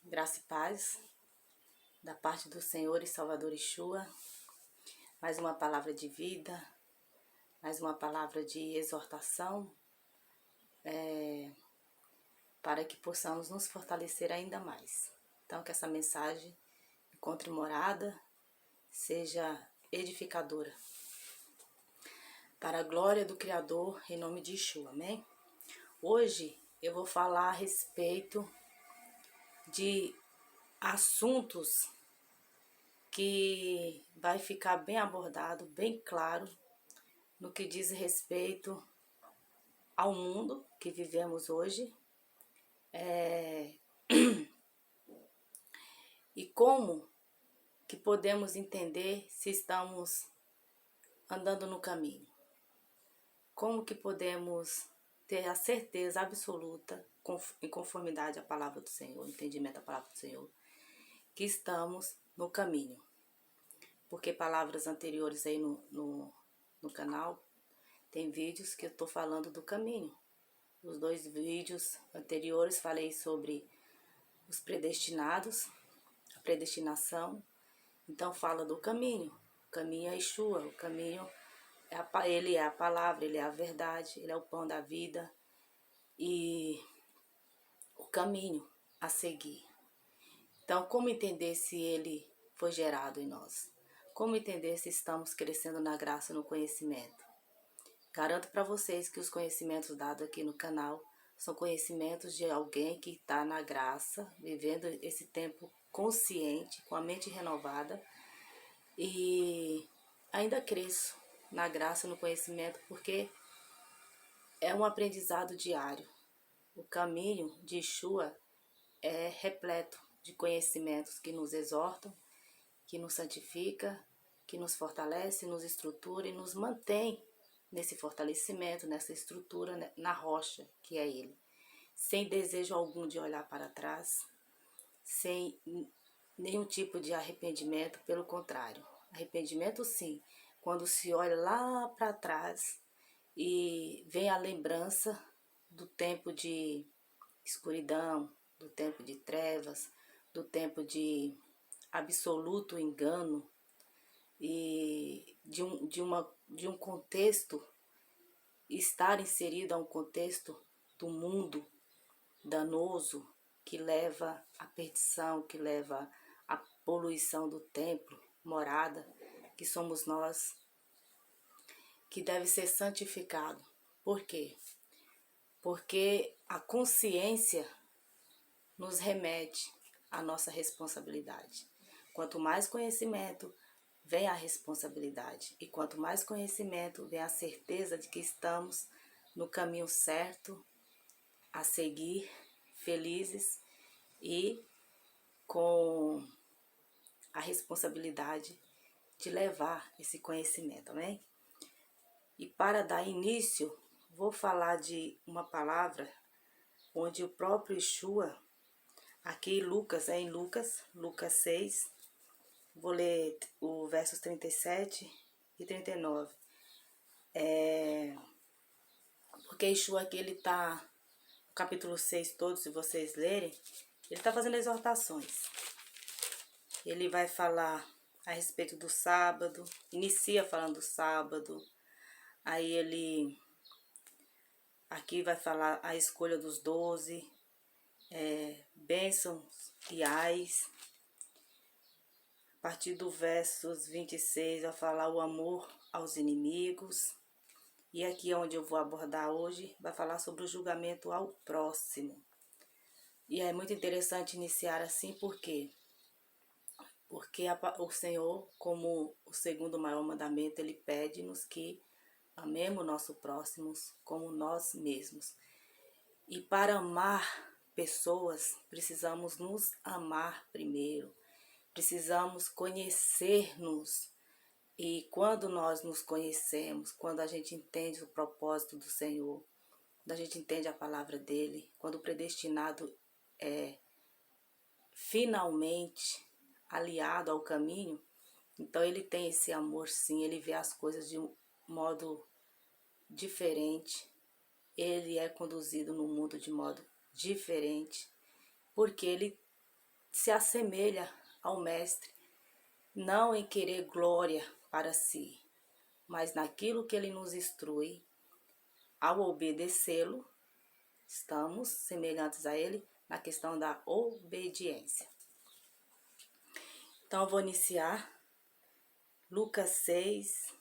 Graça e paz da parte do Senhor e Salvador Yeshua. Mais uma palavra de vida, mais uma palavra de exortação, para que possamos nos fortalecer ainda mais. Então, que essa mensagem encontre morada, seja edificadora, para a glória do Criador, em nome de Yeshua, amém? Hoje eu vou falar a respeito de assuntos que vai ficar bem abordado, bem claro, no que diz respeito ao mundo que vivemos hoje, e como que podemos entender se estamos andando no caminho. Como que podemos ter a certeza absoluta, em conformidade à palavra do Senhor, entendimento da palavra do Senhor, que estamos no caminho. Porque palavras anteriores aí no canal, tem vídeos que eu estou falando do caminho. Os 2 vídeos anteriores falei sobre os predestinados, a predestinação. Então fala do caminho. O caminho é Yeshua, o caminho ele é a palavra, ele é a verdade, ele é o pão da vida e o caminho a seguir. Então, como entender se ele foi gerado em nós? Como entender se estamos crescendo na graça e no conhecimento? Garanto para vocês que os conhecimentos dados aqui no canal são conhecimentos de alguém que está na graça, vivendo esse tempo consciente, com a mente renovada, e ainda cresço na graça e no conhecimento porque é um aprendizado diário. O caminho de Yeshua é repleto de conhecimentos que nos exortam, que nos santifica, que nos fortalece, nos estrutura e nos mantém nesse fortalecimento, nessa estrutura, na rocha que é Ele. Sem desejo algum de olhar para trás, sem nenhum tipo de arrependimento, pelo contrário. Arrependimento sim, quando se olha lá para trás e vem a lembrança do tempo de escuridão, do tempo de trevas, do tempo de absoluto engano e de um contexto, estar inserido a um contexto do mundo danoso que leva à perdição, que leva à poluição do templo, morada, que somos nós, que deve ser santificado. Por quê? Porque a consciência nos remete à nossa responsabilidade. Quanto mais conhecimento, vem a responsabilidade. E quanto mais conhecimento, vem a certeza de que estamos no caminho certo a seguir, felizes e com a responsabilidade de levar esse conhecimento, amém? E para dar início, vou falar de uma palavra onde o próprio Yeshua, aqui em Lucas 6, vou ler o versos 37 e 39. Porque Yeshua aqui, ele está, no capítulo 6 todo, se vocês lerem, ele está fazendo exortações. Ele vai falar a respeito do sábado, inicia falando do sábado, aí ele aqui vai falar a escolha dos 12, bênçãos e ais. A partir do versos 26 vai falar o amor aos inimigos. E aqui onde eu vou abordar hoje, vai falar sobre o julgamento ao próximo. E é muito interessante iniciar assim, por quê? Porque o Senhor, como o segundo maior mandamento, Ele pede-nos que amemos o nosso próximo como nós mesmos. E para amar pessoas, precisamos nos amar primeiro. Precisamos conhecer-nos. E quando nós nos conhecemos, quando a gente entende o propósito do Senhor, quando a gente entende a palavra dEle, quando o predestinado é finalmente aliado ao caminho, então ele tem esse amor sim, ele vê as coisas de um modo diferente, ele é conduzido no mundo de modo diferente, porque ele se assemelha ao Mestre, não em querer glória para si, mas naquilo que ele nos instrui. Ao obedecê-lo, estamos semelhantes a ele na questão da obediência. Então, eu vou iniciar Lucas 6,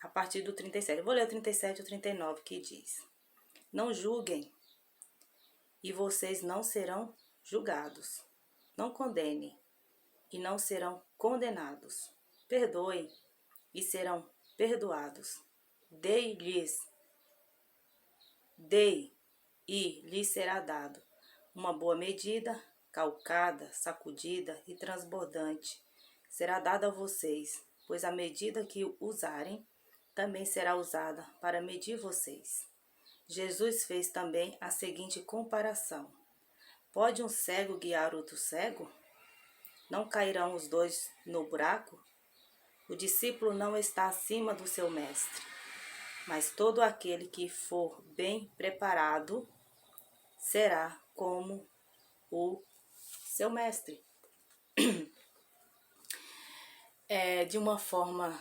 a partir do 37. Eu vou ler o 37 e o 39, que diz: Não julguem, e vocês não serão julgados. Não condenem, e não serão condenados. Perdoem, e serão perdoados. Dei, e lhes será dado uma boa medida, calcada, sacudida e transbordante. Será dada a vocês, pois a medida que usarem também será usada para medir vocês. Jesus fez também a seguinte comparação: Pode um cego guiar outro cego? Não cairão os dois no buraco? O discípulo não está acima do seu mestre, mas todo aquele que for bem preparado será como o seu mestre. De uma forma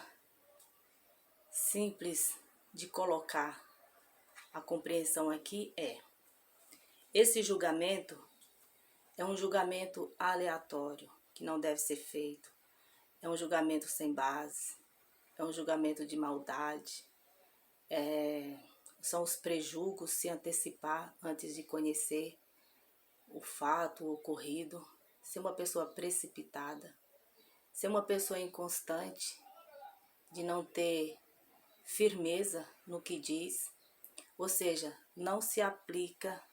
simples de colocar a compreensão aqui esse julgamento é um julgamento aleatório, que não deve ser feito. É um julgamento sem base, é um julgamento de maldade, são os prejulgos, se antecipar antes de conhecer o fato ocorrido, ser uma pessoa precipitada, ser uma pessoa inconstante, de não ter firmeza no que diz, ou seja, não se aplica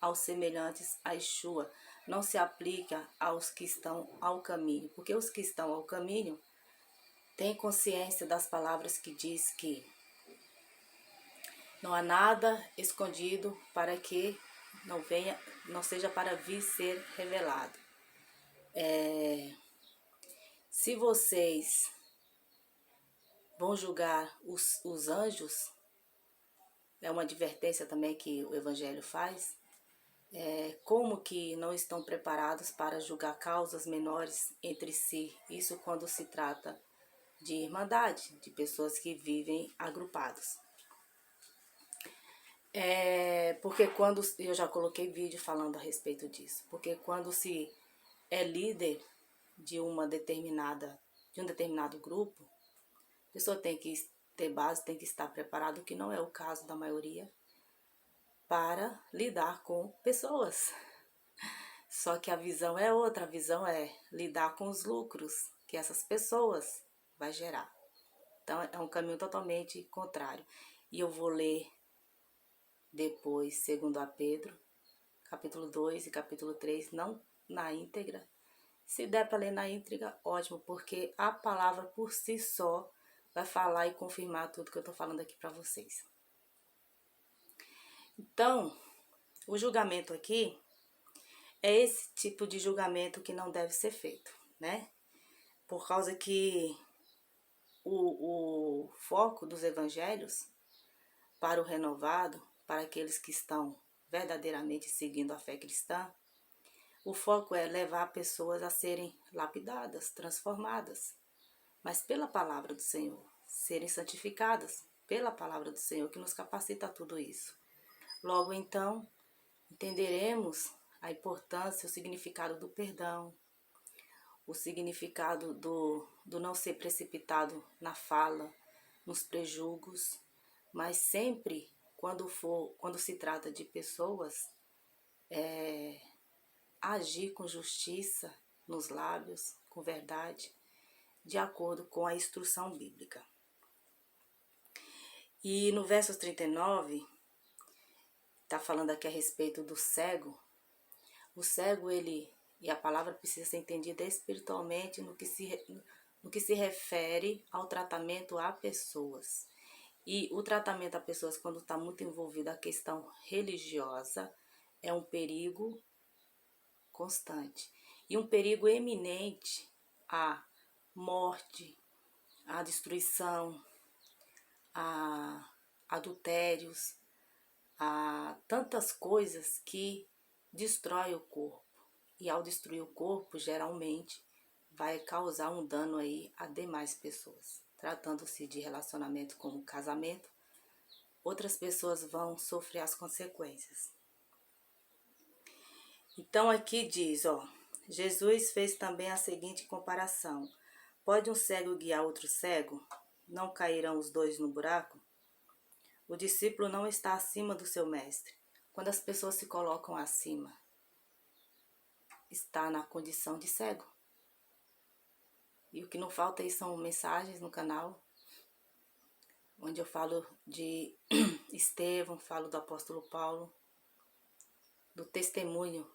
aos semelhantes a Yeshua, não se aplica aos que estão ao caminho, porque os que estão ao caminho têm consciência das palavras que diz que não há nada escondido para que não seja para vir ser revelado. Se vocês vão julgar os anjos, é uma advertência também que o Evangelho faz, como que não estão preparados para julgar causas menores entre si, isso quando se trata de irmandade, de pessoas que vivem agrupados. Porque quando, eu já coloquei vídeo falando a respeito disso, porque quando se é líder de um determinado grupo, a pessoa tem que ter base, tem que estar preparado, que não é o caso da maioria, para lidar com pessoas. Só que a visão é outra, a visão é lidar com os lucros que essas pessoas vai gerar. Então é um caminho totalmente contrário. E eu vou ler depois, segundo a Pedro, capítulo 2 e capítulo 3, não na íntegra. Se der para ler na íntegra, ótimo, porque a palavra por si só vai falar e confirmar tudo que eu estou falando aqui para vocês. Então, o julgamento aqui é esse tipo de julgamento que não deve ser feito, né? Por causa que o foco dos evangelhos para o renovado, para aqueles que estão verdadeiramente seguindo a fé cristã, o foco é levar pessoas a serem lapidadas, transformadas, mas pela palavra do Senhor, serem santificadas pela palavra do Senhor, que nos capacita a tudo isso. Logo então, entenderemos a importância, o significado do perdão, o significado do não ser precipitado na fala, nos prejulgos, mas sempre quando se trata de pessoas, agir com justiça nos lábios, com verdade, de acordo com a instrução bíblica. E no verso 39, está falando aqui a respeito do cego. O cego, e a palavra precisa ser entendida espiritualmente no que se refere ao tratamento a pessoas. E o tratamento a pessoas, quando está muito envolvido a questão religiosa, é um perigo constante. E um perigo eminente à morte, à destruição, a adultérios, a tantas coisas que destrói o corpo. e ao destruir o corpo, geralmente, vai causar um dano aí a demais pessoas. Tratando-se de relacionamento como casamento, outras pessoas vão sofrer as consequências. Então aqui diz, Jesus fez também a seguinte comparação. Pode um cego guiar outro cego? Não cairão os dois no buraco? O discípulo não está acima do seu mestre. Quando as pessoas se colocam acima, está na condição de cego. E o que não falta aí são mensagens no canal, onde eu falo de Estevão, falo do apóstolo Paulo, do testemunho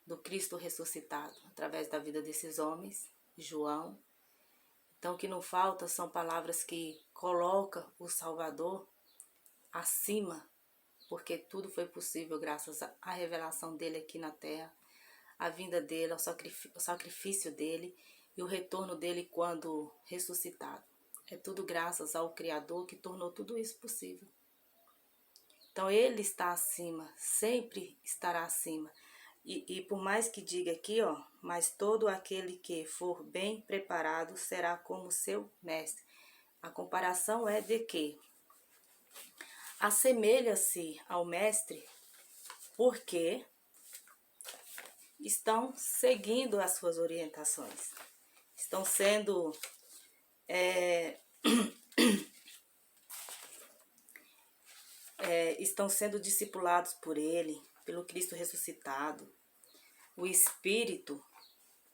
do Cristo ressuscitado, através da vida desses homens, João. Então o que não falta são palavras que colocam o Salvador acima, porque tudo foi possível graças à revelação dele aqui na terra, a vinda dele, o sacrifício dele e o retorno dele quando ressuscitado. É tudo graças ao Criador que tornou tudo isso possível. Então ele está acima, sempre estará acima. E por mais que diga aqui, mas todo aquele que for bem preparado será como seu mestre. A comparação é de que assemelha-se ao mestre porque estão seguindo as suas orientações. Estão sendo estão sendo discipulados por ele, pelo Cristo ressuscitado. O Espírito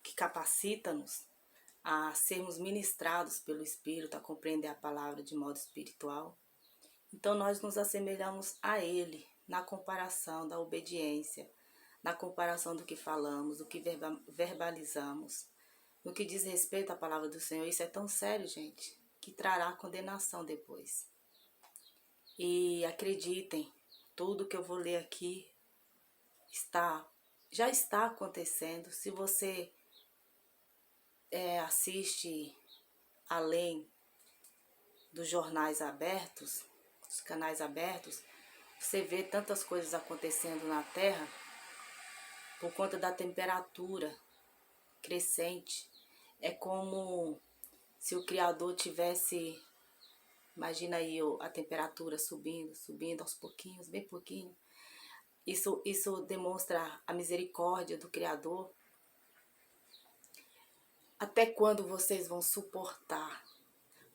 que capacita-nos a sermos ministrados pelo Espírito, a compreender a palavra de modo espiritual. Então nós nos assemelhamos a ele na comparação da obediência, na comparação do que falamos, do que verbalizamos. No que diz respeito à palavra do Senhor, isso é tão sério, gente, que trará condenação depois. E acreditem, tudo que eu vou ler aqui já está acontecendo. Se você assiste além dos jornais abertos, dos canais abertos, você vê tantas coisas acontecendo na Terra por conta da temperatura crescente. É como se o Criador tivesse, imagina aí a temperatura subindo aos pouquinhos, bem pouquinho. Isso demonstra a misericórdia do Criador. Até quando vocês vão suportar?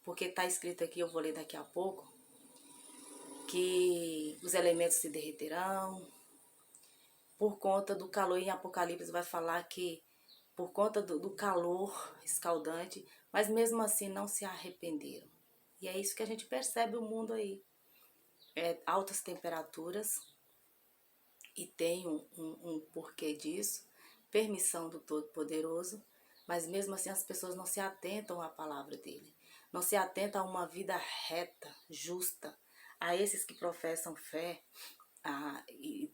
Porque está escrito aqui, eu vou ler daqui a pouco, que os elementos se derreterão por conta do calor. Em Apocalipse vai falar que por conta do calor escaldante, mas mesmo assim não se arrependeram. E é isso que a gente percebe o mundo aí. Altas temperaturas, e tem um porquê disso, permissão do Todo-Poderoso, mas mesmo assim as pessoas não se atentam à palavra dele, não se atentam a uma vida reta, justa, a esses que professam fé e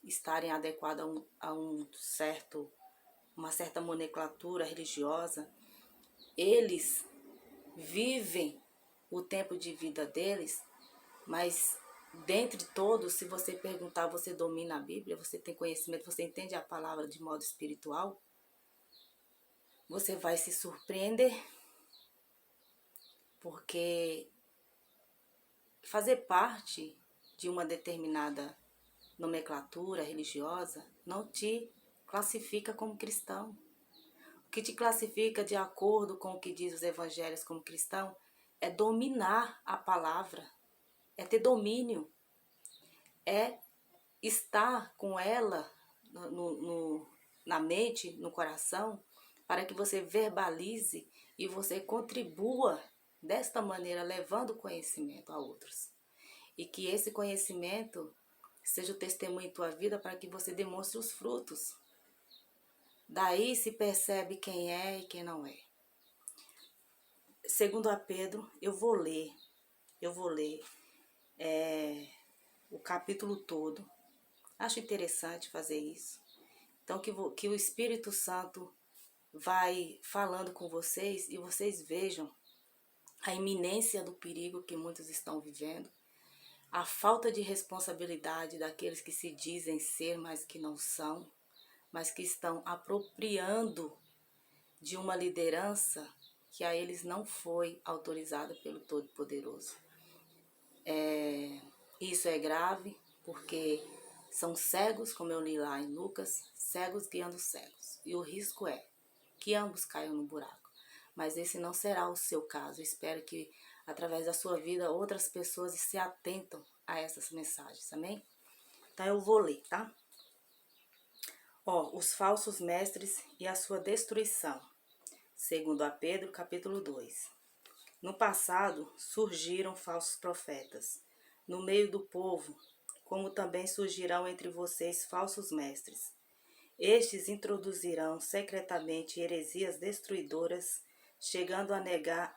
estarem adequados a uma certa nomenclatura religiosa. Eles vivem o tempo de vida deles, mas dentre todos, se você perguntar, você domina a Bíblia, você tem conhecimento, você entende a palavra de modo espiritual, você vai se surpreender, porque fazer parte de uma determinada nomenclatura religiosa não te classifica como cristão. O que te classifica de acordo com o que diz os evangelhos como cristão é dominar a palavra, é ter domínio, é estar com ela na mente, no coração, para que você verbalize e você contribua desta maneira, levando conhecimento a outros. E que esse conhecimento seja o testemunho em tua vida para que você demonstre os frutos. Daí se percebe quem é e quem não é. Segundo a Pedro, eu vou ler o capítulo todo. Acho interessante fazer isso. Então que o Espírito Santo vai falando com vocês e vocês vejam a iminência do perigo que muitos estão vivendo, a falta de responsabilidade daqueles que se dizem ser, mas que não são, mas que estão apropriando de uma liderança que a eles não foi autorizada pelo Todo-Poderoso. Isso é grave porque são cegos, como eu li lá em Lucas, cegos guiando cegos. E o risco é que ambos caiam no buraco. Mas esse não será o seu caso. Espero que, através da sua vida, outras pessoas se atentam a essas mensagens, amém? Então eu vou ler, tá? Os falsos mestres e a sua destruição. Segundo a Pedro, capítulo 2. No passado, surgiram falsos profetas no meio do povo, como também surgirão entre vocês falsos mestres. Estes introduzirão secretamente heresias destruidoras, chegando a negar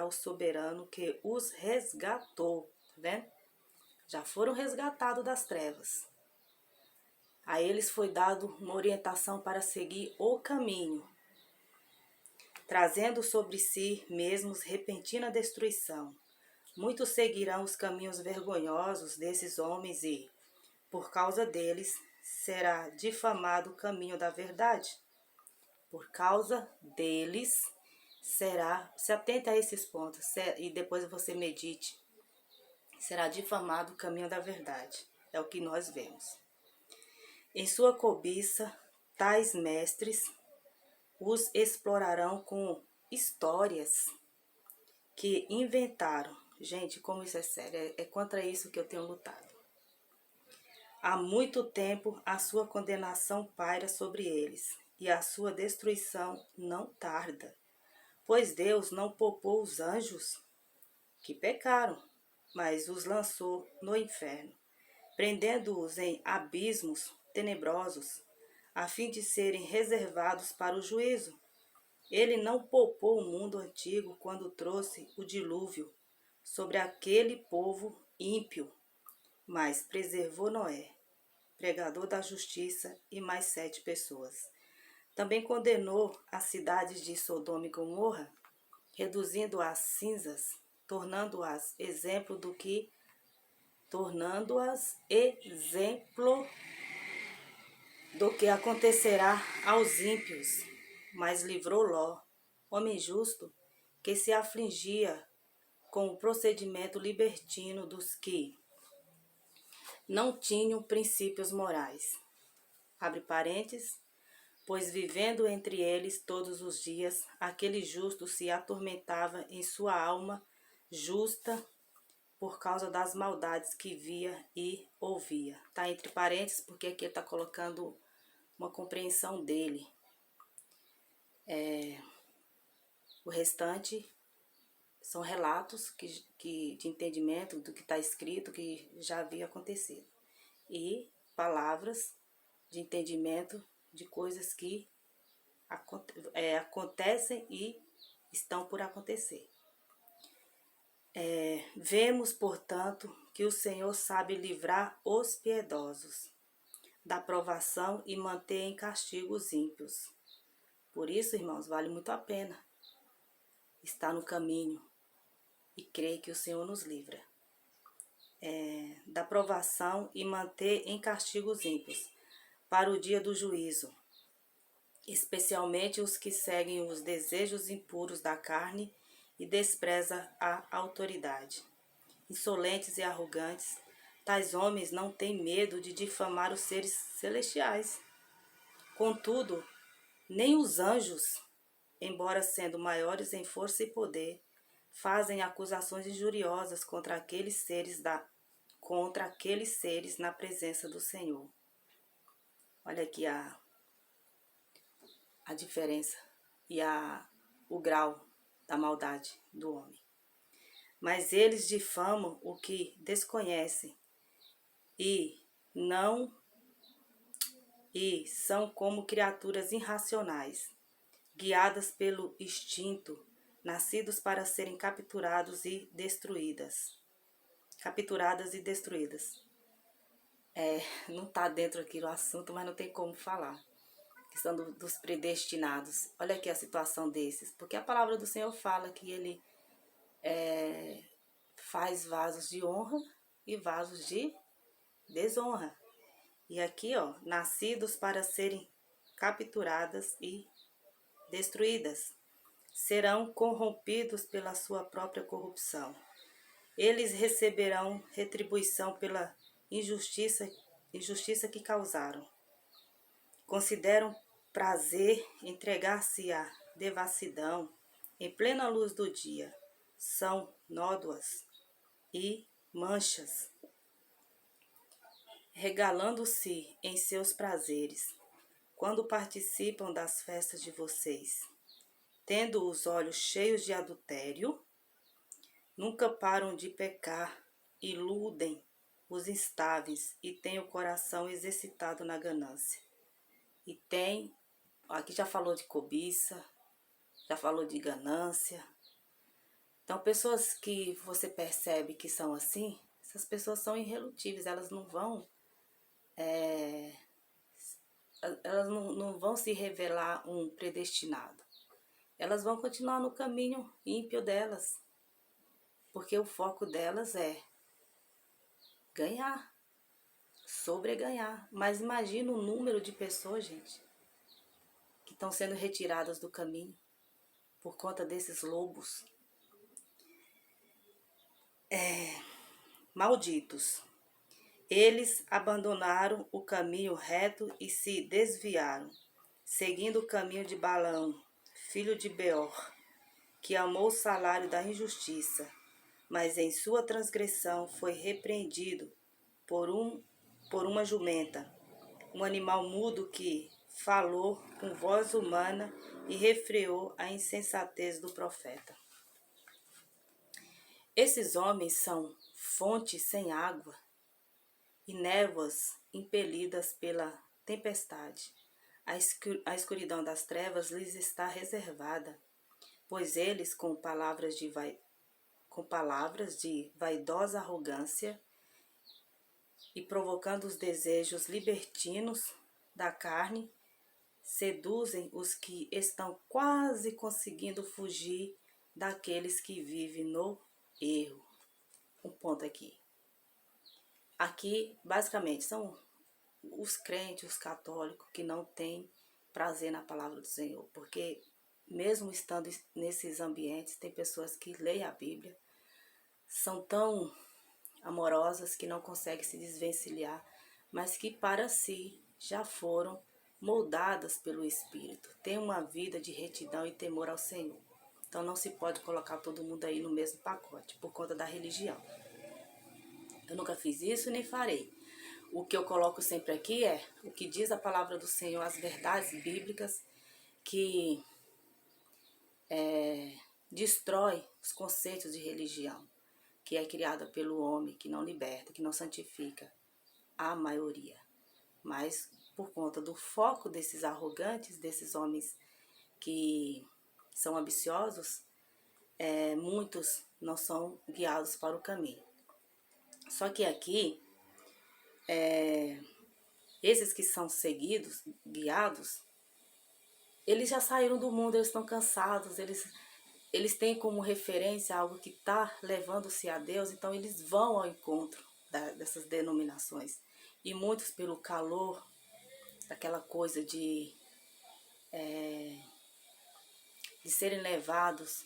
o soberano que os resgatou. Tá vendo? Já foram resgatados das trevas. A eles foi dado uma orientação para seguir o caminho, trazendo sobre si mesmos repentina destruição. Muitos seguirão os caminhos vergonhosos desses homens e, por causa deles, será difamado o caminho da verdade. Por causa deles, se atente a esses pontos e depois você medite, será difamado o caminho da verdade. É o que nós vemos. Em sua cobiça, tais mestres os explorarão com histórias que inventaram. Gente, como isso é sério, é contra isso que eu tenho lutado. Há muito tempo a sua condenação paira sobre eles, e a sua destruição não tarda. Pois Deus não poupou os anjos que pecaram, mas os lançou no inferno, prendendo-os em abismos tenebrosos, a fim de serem reservados para o juízo. Ele não poupou o mundo antigo quando trouxe o dilúvio sobre aquele povo ímpio, mas preservou Noé, pregador da justiça, e mais 7 pessoas. Também condenou as cidades de Sodoma e Gomorra, reduzindo-as a cinzas, tornando-as exemplo do que acontecerá aos ímpios. Mas livrou Ló, homem justo, que se afligia com o procedimento libertino dos que não tinham princípios morais. Abre parênteses, pois vivendo entre eles todos os dias, aquele justo se atormentava em sua alma justa por causa das maldades que via e ouvia. Tá entre parênteses porque aqui ele está colocando uma compreensão dele. O restante são relatos de entendimento do que está escrito, que já havia acontecido. E palavras de entendimento de coisas que acontecem e estão por acontecer. Vemos, portanto, que o Senhor sabe livrar os piedosos da provação e manter em castigo os ímpios. Por isso, irmãos, vale muito a pena estar no caminho e crer que o Senhor nos livra da provação e manter em castigo os ímpios para o dia do juízo, especialmente os que seguem os desejos impuros da carne e despreza a autoridade. Insolentes e arrogantes, tais homens não têm medo de difamar os seres celestiais. Contudo, nem os anjos, embora sendo maiores em força e poder, fazem acusações injuriosas contra aqueles seres na presença do Senhor. Olha aqui a diferença e o grau da maldade do homem. Mas eles difamam o que desconhecem e são como criaturas irracionais, guiadas pelo instinto, nascidos para serem capturadas e destruídas. Não está dentro aqui do assunto, mas não tem como falar. Questão dos predestinados. Olha aqui a situação desses. Porque a palavra do Senhor fala que ele faz vasos de honra e vasos de desonra. E aqui, ó, nascidos para serem capturadas e destruídas, serão corrompidos pela sua própria corrupção. Eles receberão retribuição pela injustiça que causaram. Consideram prazer entregar-se à devassidão em plena luz do dia. São nódoas e manchas, regalando-se em seus prazeres, quando participam das festas de vocês, tendo os olhos cheios de adultério, nunca param de pecar, iludem os instáveis e têm o coração exercitado na ganância. E tem, aqui já falou de cobiça, já falou de ganância. Então, pessoas que você percebe que são assim, essas pessoas são irredutíveis, elas não vão não vão se revelar um predestinado. Elas vão continuar no caminho ímpio delas, porque o foco delas é ganhar, sobreganhar. Mas imagina o número de pessoas, gente, que estão sendo retiradas do caminho por conta desses lobos. Malditos. Eles abandonaram o caminho reto e se desviaram, seguindo o caminho de Balaão, filho de Beor, que amou o salário da injustiça, mas em sua transgressão foi repreendido por uma jumenta, um animal mudo que falou com voz humana e refreou a insensatez do profeta. Esses homens são fontes sem água e névoas impelidas pela tempestade. A escuridão das trevas lhes está reservada, pois eles, com palavras de vaidosa arrogância e provocando os desejos libertinos da carne, seduzem os que estão quase conseguindo fugir daqueles que vivem no erro. Um ponto aqui. Aqui, basicamente, são os crentes, os católicos, que não têm prazer na palavra do Senhor. Porque, mesmo estando nesses ambientes, tem pessoas que leem a Bíblia, são tão amorosas que não conseguem se desvencilhar, mas que para si já foram moldadas pelo Espírito. Tem uma vida de retidão e temor ao Senhor. Então, não se pode colocar todo mundo aí no mesmo pacote, por conta da religião. Eu nunca fiz isso nem farei. O que eu coloco sempre aqui é o que diz a palavra do Senhor, as verdades bíblicas que destrói os conceitos de religião, que é criada pelo homem, que não liberta, que não santifica a maioria. Mas por conta do foco desses arrogantes, desses homens que são ambiciosos, muitos não são guiados para o caminho. Só que aqui, esses que são seguidos, guiados, eles já saíram do mundo, eles estão cansados, eles têm como referência algo que está levando-se a Deus, então eles vão ao encontro dessas denominações. E muitos, pelo calor, daquela coisa de serem levados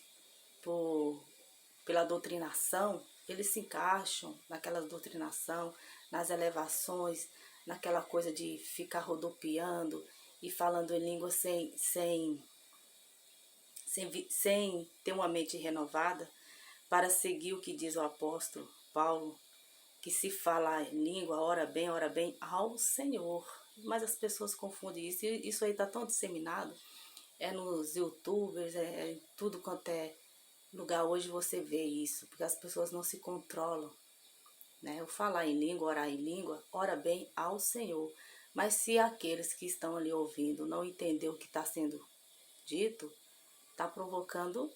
pela doutrinação, eles se encaixam naquela doutrinação, nas elevações, naquela coisa de ficar rodopiando e falando em língua sem ter uma mente renovada, para seguir o que diz o apóstolo Paulo, que se fala em língua, ora bem ao Senhor. Mas as pessoas confundem isso, e isso aí está tão disseminado, nos youtubers, em tudo quanto é lugar hoje você vê isso, porque as pessoas não se controlam, né? O falar em língua, orar em língua, ora bem ao Senhor. Mas se aqueles que estão ali ouvindo não entender o que está sendo dito, está provocando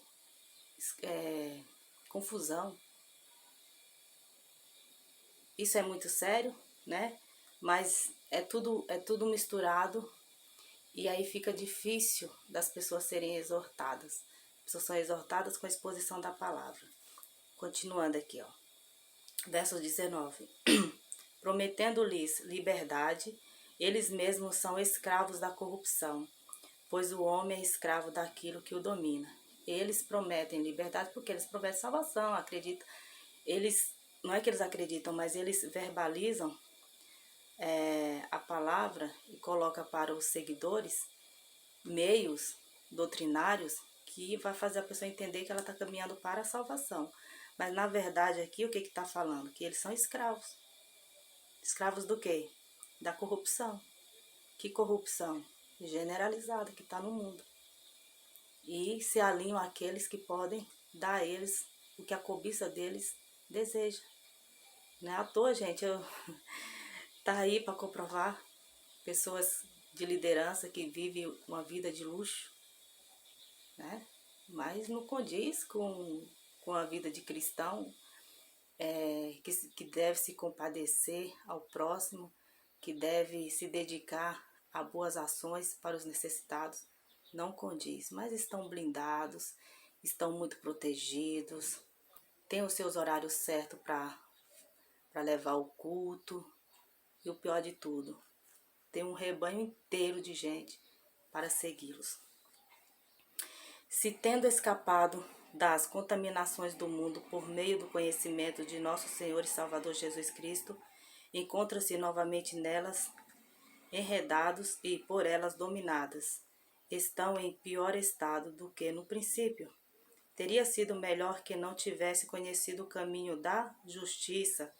confusão. Isso é muito sério, né? Mas é tudo misturado, e aí fica difícil das pessoas serem exortadas. As pessoas são exortadas com a exposição da palavra. Continuando aqui, ó. Verso 19. prometendo-lhes liberdade, eles mesmos são escravos da corrupção, pois o homem é escravo daquilo que o domina. Eles prometem liberdade porque eles prometem salvação, acreditam. Eles, não é que eles acreditam, mas eles verbalizam a palavra e colocam para os seguidores meios doutrinários que vai fazer a pessoa entender que ela está caminhando para a salvação. Mas na verdade aqui o que está falando? Que eles são escravos. Escravos do quê? Da corrupção. Que corrupção? Generalizada que está no mundo. E se alinham àqueles que podem dar a eles o que a cobiça deles deseja. Não é à toa, gente, tá aí para comprovar pessoas de liderança que vivem uma vida de luxo, né? Mas não condiz com a vida de cristão, que deve se compadecer ao próximo, que deve se dedicar a boas ações para os necessitados. Não condiz, mas estão blindados, estão muito protegidos, têm os seus horários certos para levar o culto. E o pior de tudo, tem um rebanho inteiro de gente para segui-los. Se tendo escapado das contaminações do mundo por meio do conhecimento de nosso Senhor e Salvador Jesus Cristo, encontram-se novamente nelas enredados e por elas dominadas, estão em pior estado do que no princípio. Teria sido melhor que não tivesse conhecido o caminho da justiça,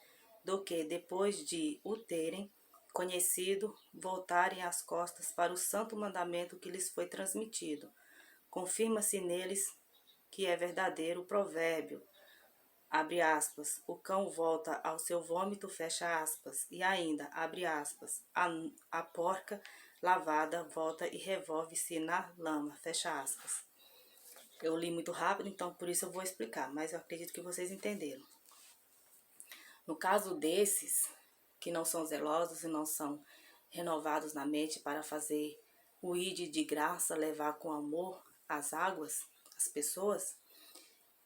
do que, depois de o terem conhecido, voltarem as costas para o santo mandamento que lhes foi transmitido. Confirma-se neles que é verdadeiro o provérbio, abre aspas, o cão volta ao seu vômito, fecha aspas, e ainda, abre aspas, a porca lavada volta e revolve-se na lama, fecha aspas. Eu li muito rápido, então por isso eu vou explicar, mas eu acredito que vocês entenderam. No caso desses, que não são zelosos e não são renovados na mente para fazer o ide de graça, levar com amor as águas, as pessoas,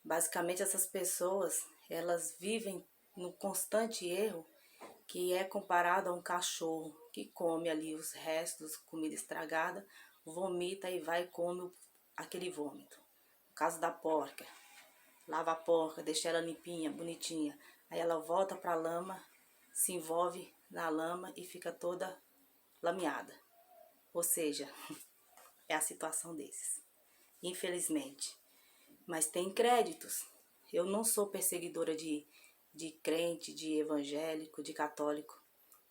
basicamente essas pessoas, elas vivem no constante erro que é comparado a um cachorro que come ali os restos, comida estragada, vomita e vai e come aquele vômito. No caso da porca, lava a porca, deixa ela limpinha, bonitinha, aí ela volta para a lama, se envolve na lama e fica toda lameada. Ou seja, é a situação desses, infelizmente. Mas tem créditos. Eu não sou perseguidora de crente, de evangélico, de católico,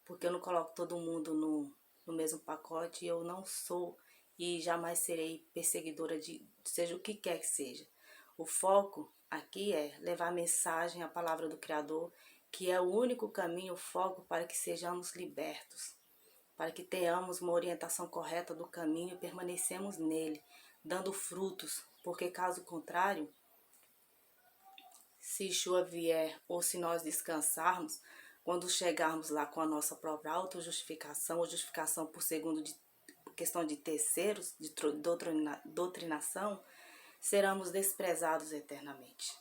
porque eu não coloco todo mundo no mesmo pacote. Eu não sou e jamais serei perseguidora de seja o que quer que seja. O foco aqui é levar a mensagem, a palavra do Criador, que é o único caminho, o foco para que sejamos libertos, para que tenhamos uma orientação correta do caminho e permanecemos nele, dando frutos, porque caso contrário, se chuva vier ou se nós descansarmos, quando chegarmos lá com a nossa própria autojustificação ou justificação por segundo de questão de terceiros, de doutrinação, seremos desprezados eternamente,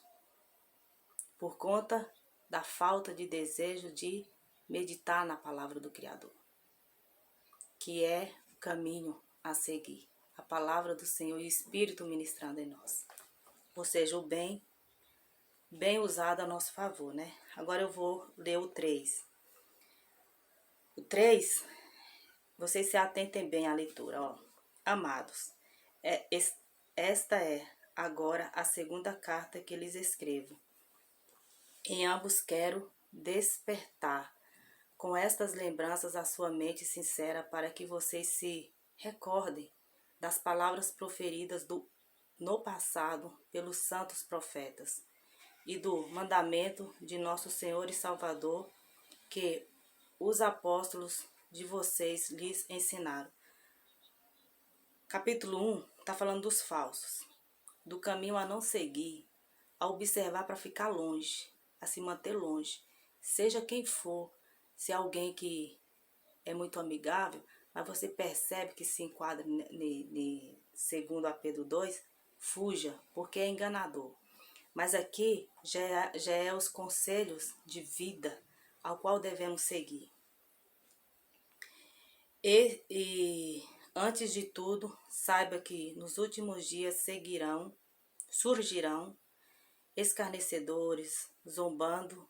por conta da falta de desejo de meditar na palavra do Criador, que é o caminho a seguir, a palavra do Senhor e o Espírito ministrando em nós. Ou seja, o bem usado a nosso favor, né? Agora eu vou ler o 3. O 3, vocês se atentem bem à leitura, ó. Amados, esta é agora a segunda carta que lhes escrevo. Em ambos quero despertar com estas lembranças a sua mente sincera para que vocês se recordem das palavras proferidas no passado pelos santos profetas e do mandamento de nosso Senhor e Salvador que os apóstolos de vocês lhes ensinaram. Capítulo 1 está falando dos falsos, do caminho a não seguir, a observar para ficar longe, a se manter longe, seja quem for, se é alguém que é muito amigável, mas você percebe que se enquadra segundo a Pedro 2, fuja, porque é enganador. Mas aqui já é os conselhos de vida ao qual devemos seguir. Antes de tudo, saiba que nos últimos dias surgirão escarnecedores, zombando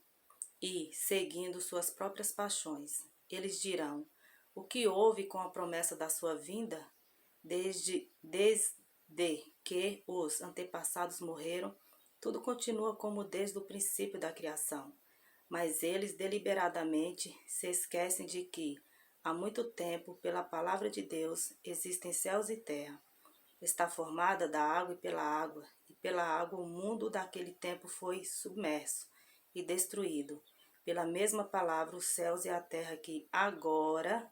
e seguindo suas próprias paixões. Eles dirão: o que houve com a promessa da sua vinda? Desde que os antepassados morreram, tudo continua como desde o princípio da criação. Mas eles deliberadamente se esquecem de que, há muito tempo, pela palavra de Deus, existem céus e terra. Está formada da água e pela água o mundo daquele tempo foi submerso e destruído. Pela mesma palavra, os céus e a terra que agora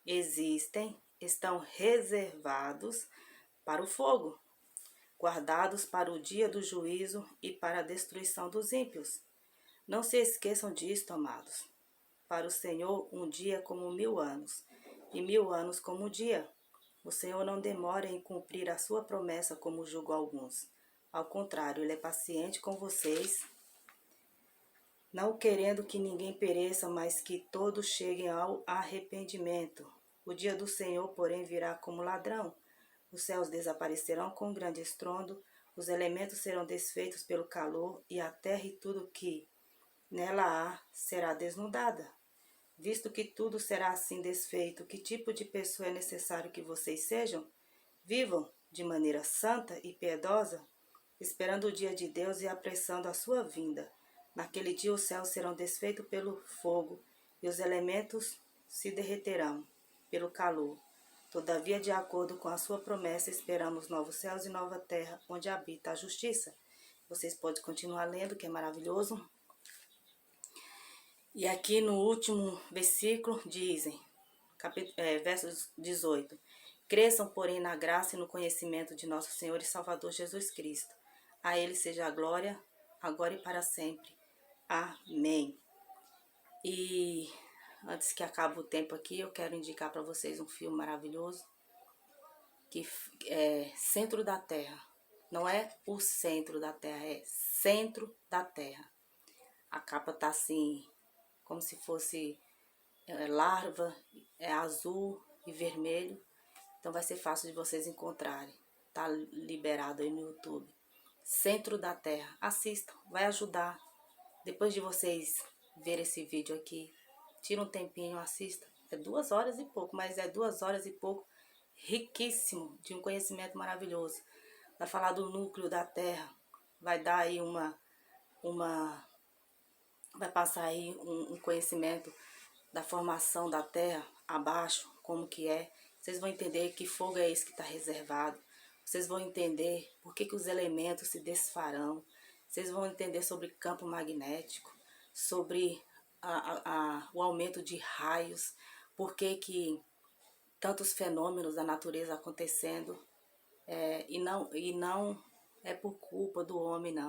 existem estão reservados para o fogo, guardados para o dia do juízo e para a destruição dos ímpios. Não se esqueçam disto, amados. Para o Senhor, um dia é como 1000 anos, e 1000 anos como um dia. O Senhor não demora em cumprir a sua promessa, como julgam alguns. Ao contrário, Ele é paciente com vocês, não querendo que ninguém pereça, mas que todos cheguem ao arrependimento. O dia do Senhor, porém, virá como ladrão. Os céus desaparecerão com grande estrondo, os elementos serão desfeitos pelo calor, e a terra e tudo que nela há será desnudada. Visto que tudo será assim desfeito, que tipo de pessoa é necessário que vocês sejam? Vivam de maneira santa e piedosa, esperando o dia de Deus e apressando a sua vinda. Naquele dia os céus serão desfeitos pelo fogo, e os elementos se derreterão pelo calor. Todavia, de acordo com a sua promessa, esperamos novos céus e nova terra, onde habita a justiça. Vocês podem continuar lendo, que é maravilhoso. E aqui no último versículo dizem, versos 18: cresçam, porém, na graça e no conhecimento de nosso Senhor e Salvador Jesus Cristo. A Ele seja a glória, agora e para sempre. Amém. E antes que acabe o tempo aqui, eu quero indicar para vocês um filme maravilhoso, que é Centro da Terra. Não é o centro da Terra, é Centro da Terra. A capa tá assim, como se fosse larva, é azul e vermelho. Então vai ser fácil de vocês encontrarem. Tá liberado aí no YouTube. Centro da Terra. Assistam, vai ajudar. Depois de vocês verem esse vídeo aqui, tira um tempinho, assista. É 2 horas e pouco, mas é 2 horas e pouco riquíssimo, de um conhecimento maravilhoso. Vai falar do núcleo da Terra, vai dar aí vai passar aí um conhecimento da formação da Terra abaixo, como que é. Vocês vão entender que fogo é esse que está reservado. Vocês vão entender por que os elementos se desfarão. Vocês vão entender sobre campo magnético, sobre o aumento de raios, por que tantos fenômenos da natureza acontecendo, e não é por culpa do homem, não.